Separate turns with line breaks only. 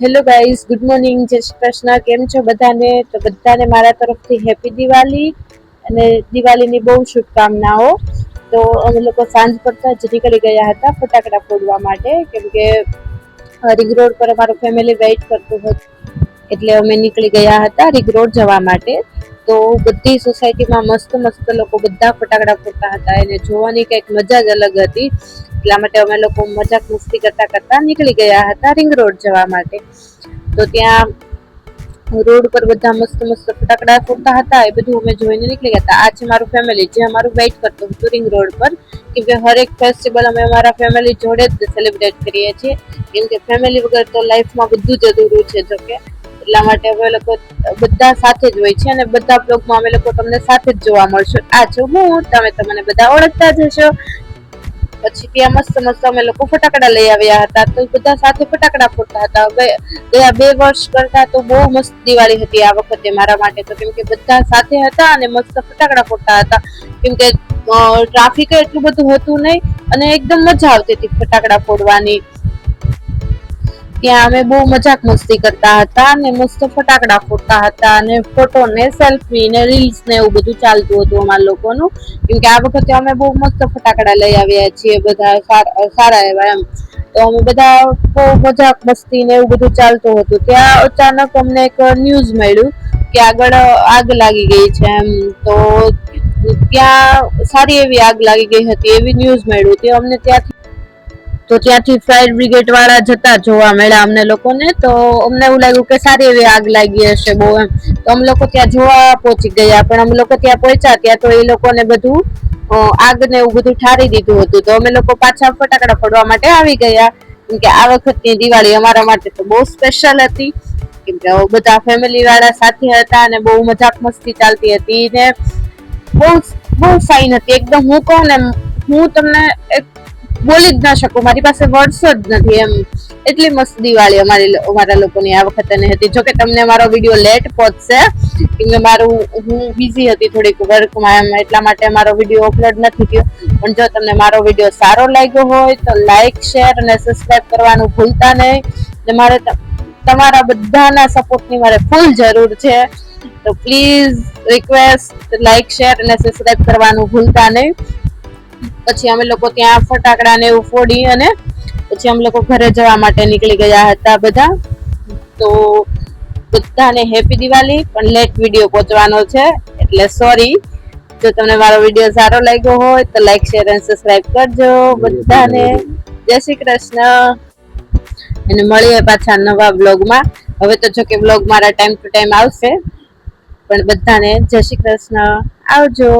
Hello guys, good morning, જય શ્રી કૃષ્ણ. કેમ છો બધાને? તો બધાને મારા તરફથી હેપી દિવાળી અને દિવાળીની બહુ શુભકામનાઓ. તો અમે લોકો સાંજ પડતા જ નીકળી ગયા હતા ફટાકડા ફોડવા માટે, કેમ કે રિંગ રોડ પર અમારું ફેમિલી વેઇટ કરતું હતું, એટલે અમે નીકળી ગયા હતા રિંગ રોડ જવા માટે. તો બધી સોસાયટીમાં મસ્ત મસ્ત લોકો બધા ફટાકડા ફોડતા હતા, એને જોવાની કઈક મજા જ અલગ હતી. એટલા માટે અમે લોકો મજાક મસ્તી કરતા કરતા નીકળી ગયા હતા રિંગ રોડ જવા માટે. તો ત્યાં રોડ પર બધા મસ્ત મસ્ત ફટાકડા ફોડતા હતા, એ બધું અમે જોઈને નીકળી ગયા હતા. આ છે મારું ફેમિલી જે અમારું વેઇટ કરતું હતું રિંગ રોડ પર, કેમ કે હરેક ફેસ્ટિવલ અમે અમારા ફેમિલી જોડે જ સેલિબ્રેટ કરીએ છીએ, કેમ કે ફેમિલી વગર તો લાઈફમાં બધું જ અધૂરું છે. જોકે એટલા માટે અમે લોકો બધા સાથે જ હોય છે અને બધા બ્લોગમાં અમે લોકો તમને સાથે જ જોવા મળશું. આ છો હું, તમે મને બધા ઓળખતા જ હશો. પછી ત્યાં મસ્ત મસ્ત અમે લોકો ફટાકડા લઈ આવ્યા હતા, તો બધા સાથે ફટાકડા ફોડતા હતા. ગયા 2 વર્ષ કરતા તો બહુ મસ્ત દિવાળી હતી આ વખતે મારા માટે, તો કેમ કે બધા સાથે હતા અને મસ્ત ફટાકડા ફોડતા હતા. કેમ કે ટ્રાફિક એટલું બધું હતું નહીં અને એકદમ મજા આવતી હતી ફટાકડા ફોડવાની. ત્યાં અમે બહુ મજાક મસ્તી કરતા હતા અને મસ્ત ફટાકડા ફોડતા હતા અને ફોટો ને સેલ્ફી ને રીલ્સ ને એવું બધું ચાલતું હતું અમારા લોકોનું. કેમ કે આ વખતે અમે બહુ મસ્ત ફટાકડા લઈ આવ્યા છીએ, બધા સારા એવા એમ. તો અમે બધા બહુ મજાક મસ્તી ને એવું બધું ચાલતું હતું. ત્યાં અચાનક અમને એક ન્યૂઝ મળ્યું કે આગળ આગ લાગી ગઈ છે એમ. તો ત્યાં સારી એવી આગ લાગી ગઈ હતી એવી ન્યૂઝ મળ્યું તે અમને. ત્યાંથી ફાયર બ્રિગેડ વાળા જતા જોવા મળ્યા અમને લોકોને. તો અમને એવું લાગ્યું કે સારી એવી આગ લાગી હશે બહુ એમ. તો અમે લોકો ત્યાં જોવા પહોંચી ગયા, પણ અમે લોકો ત્યાં પહોંચ્યા ત્યાં તો એ લોકોને બધું આગ ને એવું બધું ઠારી દીધું હતું. તો અમે લોકો પાછા ફટાકડા ફોડવા માટે આવી ગયા, કેમ કે આ વખતની દિવાળી અમારા માટે તો બહુ સ્પેશિયલ હતી, કેમ કે બધા ફેમિલી વાળા સાથે હતા અને બહુ મજાક મસ્તી ચાલતી હતી ને બહુ બહુ ફાઇન હતી એકદમ. હું કહું ને, હું તમને એક બોલી જ ના શકું, મારી પાસે વર્ડ્સ જ નથી એમ. એટલી મસ્ત દિવાળી અમારા લોકોની આ વખતે હતી. જોકે તમને મારો વિડીયો લેટ પહોંચશે, કેમ કે હું બિઝી હતી થોડીક વર્કમાં એમ, એટલા માટે મારો વિડીયો અપલોડ નથી થયો. પણ જો તમને મારો વિડીયો સારો લાગ્યો હોય તો લાઈક, શેર અને સબસ્ક્રાઇબ કરવાનું ભૂલતા નહીં. ને મારે તમારા બધાના સપોર્ટની મારે ફૂલ જરૂર છે, તો પ્લીઝ રિક્વેસ્ટ લાઈક, શેર અને સબસ્ક્રાઇબ કરવાનું ભૂલતા નહીં. પછી અમે લોકો ત્યાં ફટાકડા ને એવું ફોડી અને પછી અમે લોકો ઘરે જવા માટે નીકળી ગયા હતા બધા. તો બધાને હેપી દિવાળી, પણ લેટ વિડીયો પહોંચવાનો છે એટલે સોરી. જો તમને મારો વિડીયો સારો લાગ્યો હોય તો લાઈક, શેર અને સબસ્ક્રાઇબ કરજો. બધાને જય શ્રી કૃષ્ણ અને મળીએ પાછા નવા બ્લોગમાં. હવે તો જો કે બ્લોગ મારા ટાઈમ ટુ ટાઈમ આવશે, પણ બધાને જય શ્રી કૃષ્ણ, આવજો.